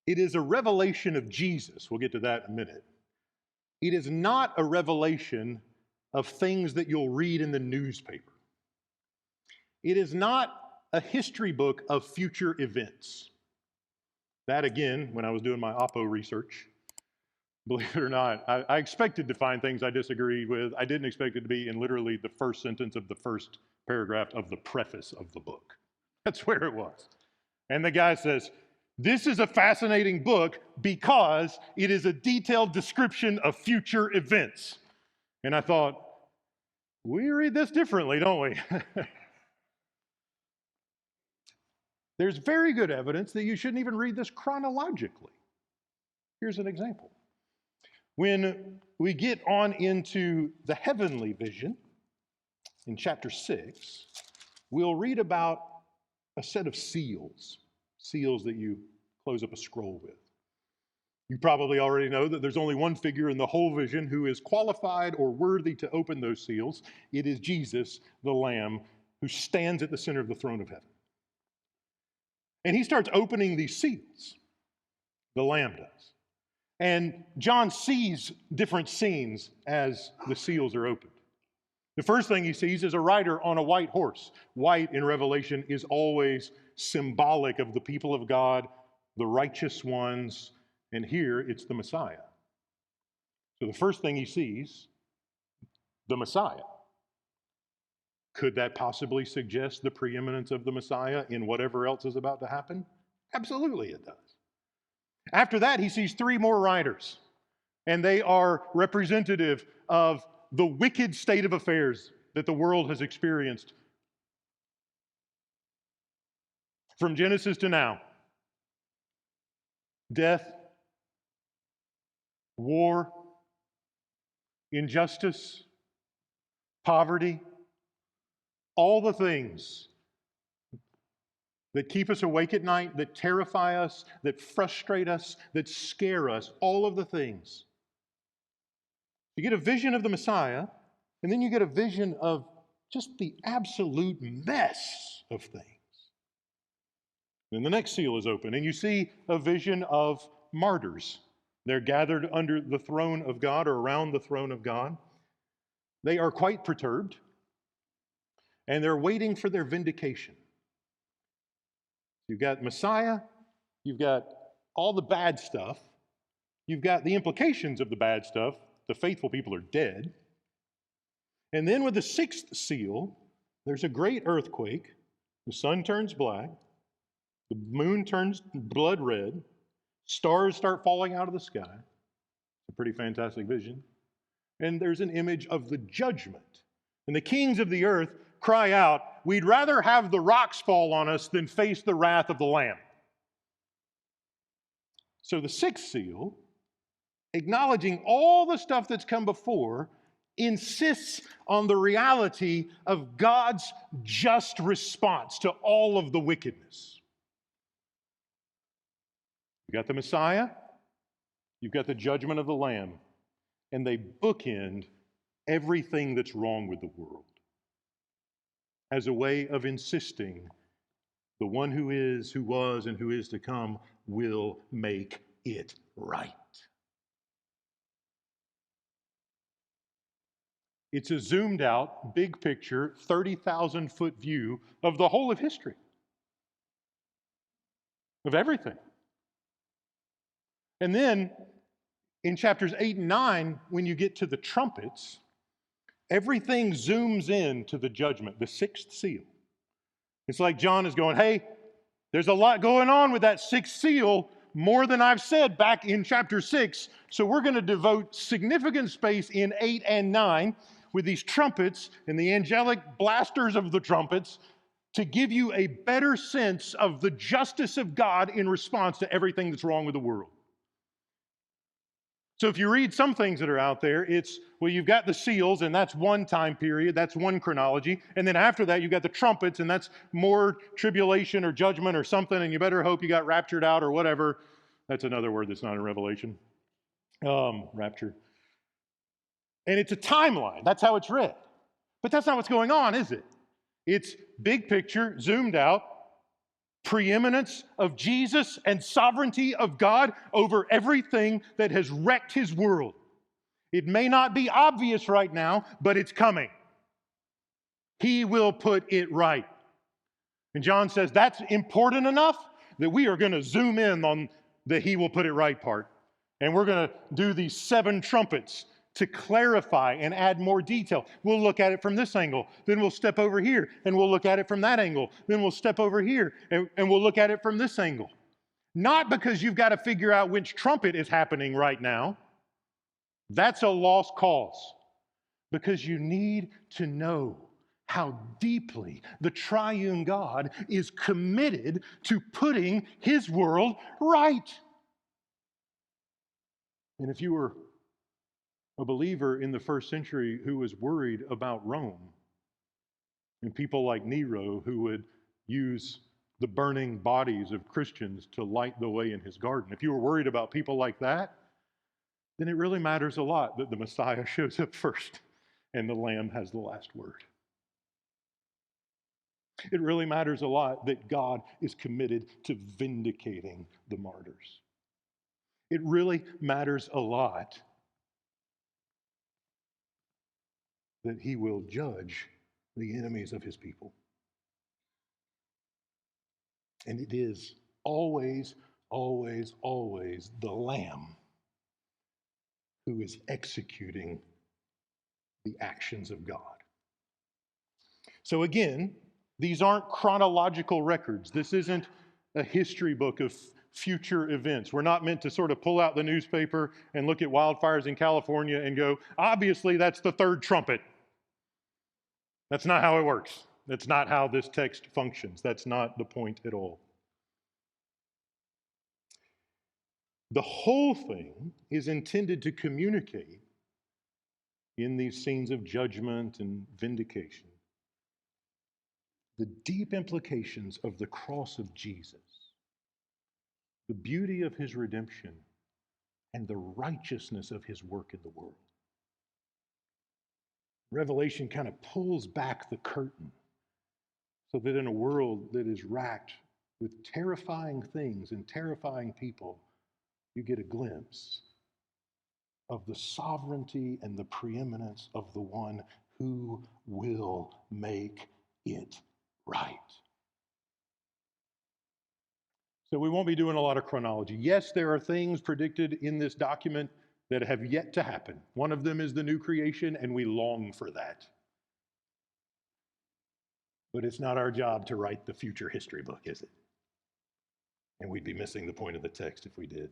It is a revelation of Jesus. We'll get to that in a minute. It is not a revelation of things that you'll read in the newspaper. It is not a history book of future events. That, again, when I was doing my Oppo research, believe it or not, I expected to find things I disagreed with. I didn't expect it to be in literally the first sentence of the first paragraph of the preface of the book. That's where it was. And the guy says, this is a fascinating book because it is a detailed description of future events. And I thought, we read this differently, don't we? There's very good evidence that you shouldn't even read this chronologically. Here's an example. When we get on into the heavenly vision, in chapter 6, we'll read about a set of seals that you close up a scroll with. You probably already know that there's only one figure in the whole vision who is qualified or worthy to open those seals. It is Jesus, the Lamb, who stands at the center of the throne of heaven. And he starts opening these seals. The Lamb does. And John sees different scenes as the seals are opened. The first thing he sees is a rider on a white horse. White in Revelation is always symbolic of the people of God, the righteous ones, and here it's the Messiah. So the first thing he sees, the Messiah. Could that possibly suggest the preeminence of the Messiah in whatever else is about to happen? Absolutely it does. After that, he sees 3 more riders, and they are representative of the wicked state of affairs that the world has experienced from Genesis to now. Death, war, injustice, poverty, all the things that keep us awake at night, that terrify us, that frustrate us, that scare us, all of the things. You get a vision of the Messiah, and then you get a vision of just the absolute mess of things. Then the next seal is open, and you see a vision of martyrs. They're gathered under the throne of God or around the throne of God. They are quite perturbed, and they're waiting for their vindication. You've got Messiah, you've got all the bad stuff, you've got the implications of the bad stuff. The faithful people are dead. And then with the 6th seal, there's a great earthquake. The sun turns black. The moon turns blood red. Stars start falling out of the sky. It's a pretty fantastic vision. And there's an image of the judgment. And the kings of the earth cry out, we'd rather have the rocks fall on us than face the wrath of the Lamb. So the 6th seal, acknowledging all the stuff that's come before, insists on the reality of God's just response to all of the wickedness. You've got the Messiah, you've got the judgment of the Lamb, and they bookend everything that's wrong with the world as a way of insisting the one who is, who was, and who is to come will make it right. It's a zoomed out, big picture, 30,000-foot view of the whole of history, of everything. And then in chapters 8 and 9, when you get to the trumpets, everything zooms in to the judgment, the 6th seal. It's like John is going, hey, there's a lot going on with that 6th seal, more than I've said back in chapter 6. So we're going to devote significant space in 8 and 9 with these trumpets and the angelic blasters of the trumpets to give you a better sense of the justice of God in response to everything that's wrong with the world. So if you read some things that are out there, it's, well, you've got the seals, and that's one time period, that's one chronology. And then after that, you've got the trumpets, and that's more tribulation or judgment or something, and you better hope you got raptured out or whatever. That's another word that's not in Revelation. Rapture. And it's a timeline. That's how it's read. But that's not what's going on, is it? It's big picture, zoomed out. preeminence of Jesus and sovereignty of God over everything that has wrecked his world. It may not be obvious right now, but it's coming. He will put it right. And John says that's important enough that we are going to zoom in on the he will put it right part. And we're going to do these 7 trumpets to clarify and add more detail. We'll look at it from this angle. Then we'll step over here and we'll look at it from that angle. Then we'll step over here and we'll look at it from this angle. Not because you've got to figure out which trumpet is happening right now. That's a lost cause. Because you need to know how deeply the triune God is committed to putting his world right. And if you were a believer in the first century who was worried about Rome, and people like Nero who would use the burning bodies of Christians to light the way in his garden, if you were worried about people like that, then it really matters a lot that the Messiah shows up first and the Lamb has the last word. It really matters a lot that God is committed to vindicating the martyrs. It really matters a lot that he will judge the enemies of his people. And it is always, always, always the Lamb who is executing the actions of God. So again, these aren't chronological records. This isn't a history book of future events. We're not meant to sort of pull out the newspaper and look at wildfires in California and go, obviously that's the 3rd trumpet. That's not how it works. That's not how this text functions. That's not the point at all. The whole thing is intended to communicate in these scenes of judgment and vindication the deep implications of the cross of Jesus, the beauty of his redemption, and the righteousness of his work in the world. Revelation kind of pulls back the curtain so that in a world that is racked with terrifying things and terrifying people, you get a glimpse of the sovereignty and the preeminence of the one who will make it right. So we won't be doing a lot of chronology. Yes, there are things predicted in this document that have yet to happen. One of them is the new creation, and we long for that. But it's not our job to write the future history book, is it? And we'd be missing the point of the text if we did.